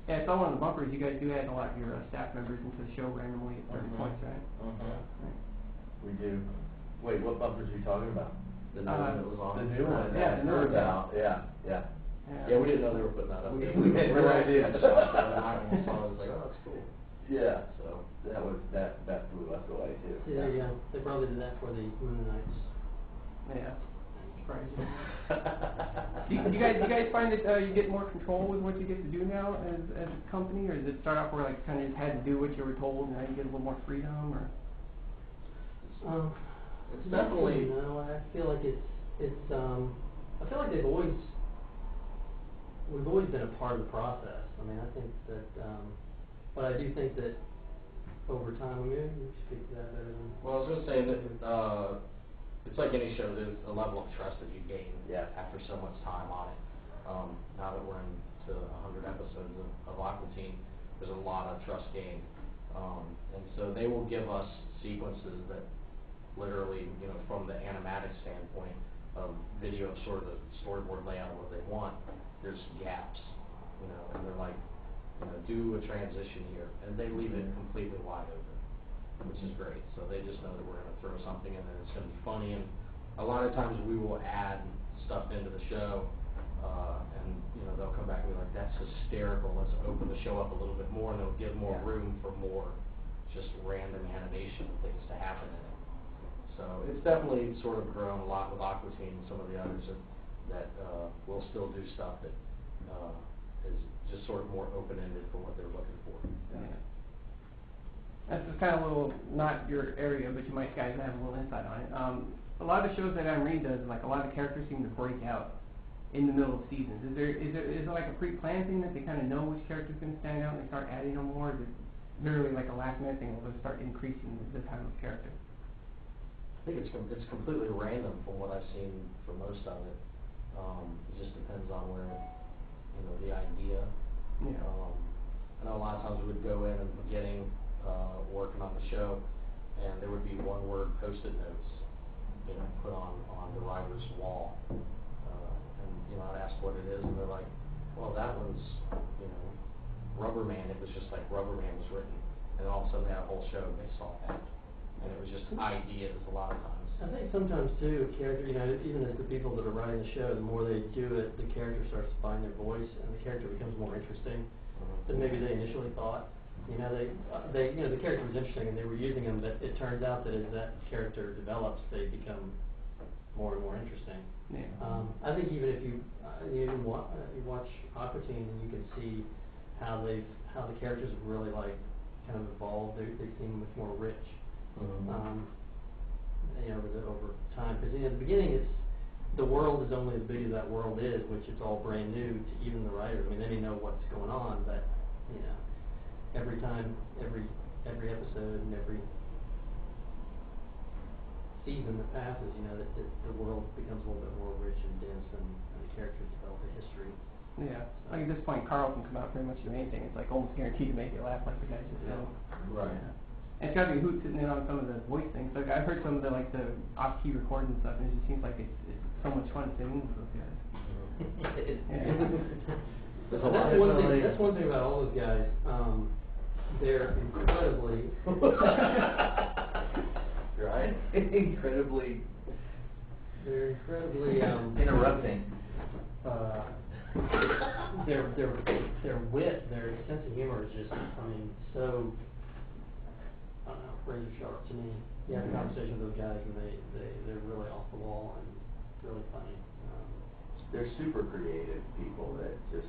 Yeah, I saw one of the bumpers. You guys do add a lot of your staff members into the show randomly at certain points, right? Right. We do. Wait, what bumpers are you talking about? The new one that was on. The new one Yeah, that the new heard one. about, yeah. Yeah, we didn't know they were putting that up. We had had no idea. I was like, oh, that's cool. Yeah, So. that blew us away too. Yeah, they probably did that for the Moon Knights. Yeah. Surprising. do you guys find that you get more control with what you get to do now as a company, or does it start off where like kind of just had to do what you were told, and now you get a little more freedom, or? It's definitely. You know, I feel like I feel like we've always been a part of the process. I mean, I think that, but I do think that over time, I mean, you speak to that better than. Well, I was going to say that it's like any show. There's a level of trust that you gain after so much time on it. Now that we're into 100 episodes of Aqua Teen, there's a lot of trust gained, and so they will give us sequences that literally, you know, from the animatic standpoint of video of sort of the storyboard layout of what they want, there's gaps, you know, and they're like, you know, do a transition here, and they leave it completely wide open, which is great. So they just know that we're going to throw something in there that's going to be funny, and a lot of times we will add stuff into the show, and you know, they'll come back and be like, that's hysterical, let's open the show up a little bit more, and they'll give more room for more just random animation things to happen in it. So it's definitely sort of grown a lot with Aqua Teen and some of the others that will still do stuff that is just sort of more open-ended for what they're looking for. Yeah. That's just kind of a little, not your area, but you might guys have a little insight on it. A lot of the shows that Anne-Marie does, like a lot of characters seem to break out in the middle of seasons. Is it like a pre-planned thing that they kind of know which character's going to stand out and they start adding them more? Or is it literally like a last-minute thing where they start increasing the time of character? I think it's completely random from what I've seen for most of it. It just depends on where, you know, the idea. Yeah. I know a lot of times we would go in the beginning, working on the show, and there would be one-word Post-it notes, you know, put on the writer's wall, and you know, I'd ask what it is, and they're like, well, that one's, you know, Rubber Man. It was just like Rubber Man was written, and all of a sudden they had a whole show based off that. And it was just ideas a lot of times. I think sometimes too, a character, you know, even as the people that are writing the show, the more they do it, the character starts to find their voice, and the character becomes more interesting than maybe they initially thought. You know, you know, the character was interesting and they were using them, but it turns out that as that character develops, they become more and more interesting. Yeah. I think even if you watch Aqua Teen, and you can see how the characters have really like kind of evolved. They seem much more rich. You know, over time, because in the beginning, the world is only as big as that world is, which is all brand new to even the writers. I mean, they may know what's going on, but you know, every time, every episode, and every season that passes, you know, that the world becomes a little bit more rich and dense, and the characters develop a history. Yeah. Like at this point, Carl can come out pretty much do anything. It's like almost guaranteed to make you laugh, like the guys just said. Right. Yeah. And it's got to be hoot sitting in on some of the voice things. Like I've heard some of the off-key recordings and stuff, and it just seems like it's so much fun to sit in with those guys. That's one thing about all those guys. They're incredibly right? Incredibly. They're incredibly interrupting. Their wit, their sense of humor is just, I mean, so. I don't know, razor sharp to me. You have a conversation with those guys, and they're really off the wall and really funny. They're super creative people that just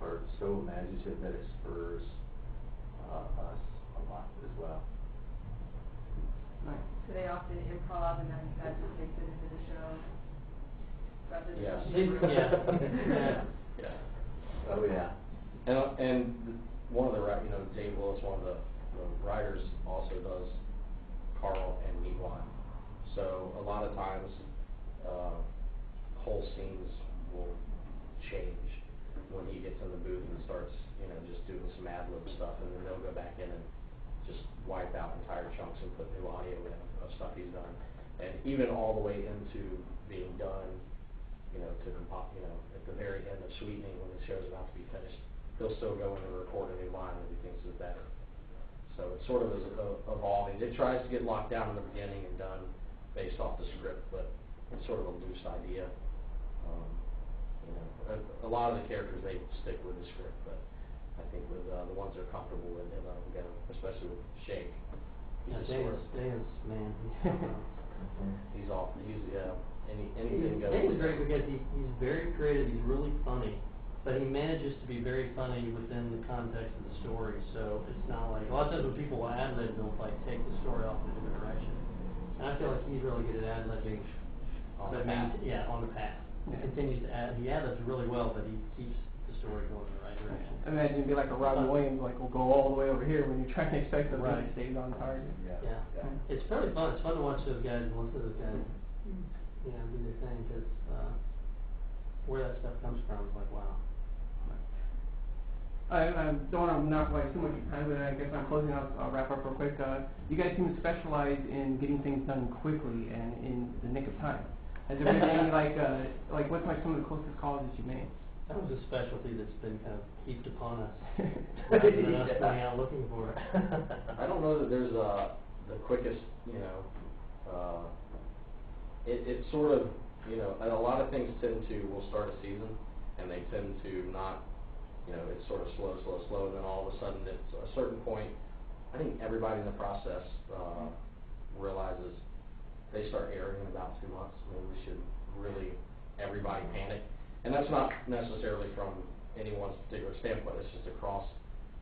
are so imaginative that it spurs us a lot as well. Nice. So they often improv, and then that just takes it into the show. Rather than Yeah. Oh yeah. And one of the Dave Willis, one of the writers, also does Carl and Miwon. So a lot of times, whole scenes will change when he gets in the booth and starts, you know, just doing some ad-lib stuff, and then they'll go back in and just wipe out entire chunks and put new audio in of stuff he's done. And even all the way into being done, you know, at the very end of sweetening when the show's about to be finished, he'll still go in and record a new line that he thinks is better. So it sort of is evolving. It tries to get locked down in the beginning and done based off the script, but it's sort of a loose idea. You know, a lot of the characters, they stick with the script, but I think with the ones they're comfortable with, they let them go, especially with Shake. Yeah, Dan's, man, He's anything goes. Dan's great because he's very creative, he's really funny, but he manages to be very funny within the context of the story, so it's not like, a lot of times when people ad-lib, they'll like take the story off in a different direction. And I feel like he's really good at ad-libbing. On the path. Yeah, on the path. He continues to he ad-libs really well, but he keeps the story going in the right direction. Imagine it'd be like a Robin Williams, like, we'll go all the way over here when you're trying to expect something Right. that stays on target. Yeah, it's fairly fun. It's fun to watch those guys and listen to those guys, you know, do their thing, because where that stuff comes from is like, wow. I don't want to monopolize too much time, but I guess I'm closing out. I'll wrap up real quick. You guys seem to specialize in getting things done quickly and in the nick of time. Has there been any what's like some of the closest calls that you made? That was a specialty that's been kind of heaped upon us, rather than us going out looking for it. I don't know that there's the quickest, you know, it's sort of, you know, a lot of things we'll start a season, and they tend to not, you know, it's sort of slow, and then all of a sudden, it's a certain point, I think everybody in the process realizes they start airing in about 2 months. Maybe we should really, everybody panic. And that's not necessarily from anyone's particular standpoint, it's just across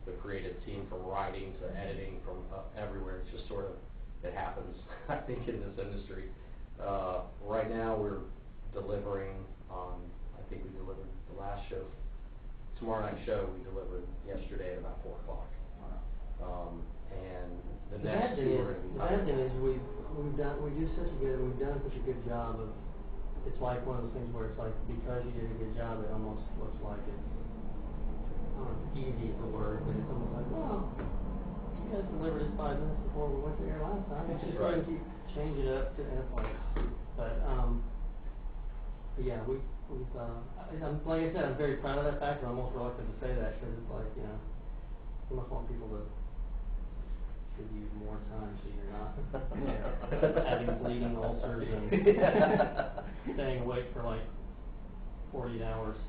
the creative team, from writing to editing, from everywhere. It's just sort of, it happens, I think, in this industry. Right now, we're delivering on, I think we delivered the last show. Tomorrow night's show we delivered yesterday at about 4 o'clock. And the next two are going to be the bad thing is we've done such a good job of, it's like one of those things where it's like, because you did a good job, it almost looks like it's, I don't know if easy is the word, but it's almost like, well, you guys delivered it 5 minutes before we went to air last time, let's just go and keep changing it up to, and it's like, but yeah, like I said, I'm very proud of that fact, and I'm almost reluctant to say that, because it's like, you know, you must want people to give you more time so you're not having bleeding ulcers and staying awake for like 40 hours.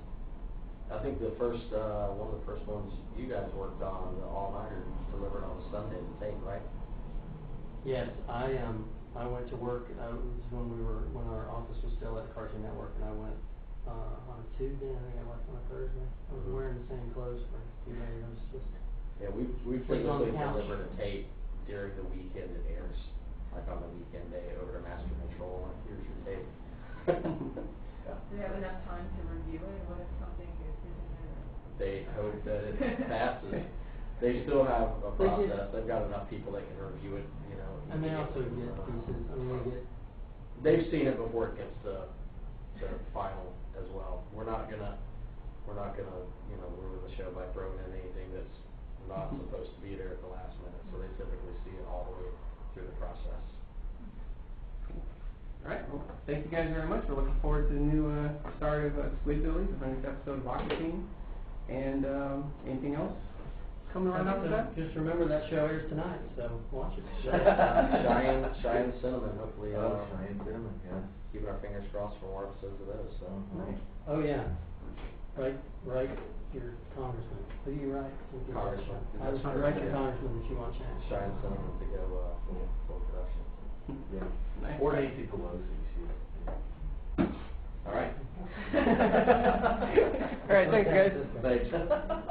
I think the first, one of the first ones you guys worked on, the all-nighter, delivered on a Sunday to tape, right? Yes, I went to work, it was when our office was still at Cartoon Network, and I went on a Tuesday, and I think I left on a Thursday. I was wearing the same clothes for 2 days. I was just we've sleeping on the typically couch. delivered a tape during the weekend it airs, like on the weekend day over to Master Control, like, here's your tape. Do they have enough time to review it? What if something isn't there? They hope that it passes. They still have a process. They've got enough people that can review it, you know. And they also get pieces, I mean, they get... They've seen it before it gets to final as well. We're not gonna, you know, ruin the show by throwing in anything that's not supposed to be there at the last minute, so they typically see it all the way through the process. All right. Well, thank you guys very much. We're looking forward to the new start of Squidbillies, the 100th episode of Aqua Teen. And anything else coming right after that? Just remember that show airs tonight, so watch it. Cheyenne Cinnamon, hopefully. Cheyenne Cinnamon, yeah. Keeping our fingers crossed for more episodes of those. So. Nice. Oh, yeah. Right, your congressman. Who do you write? Congressman. Write your congressman that you want change. Cheyenne Cinnamon to go full production. Yeah. Nice. Or Nancy Pelosi, All right. All right, thanks, guys. Thanks.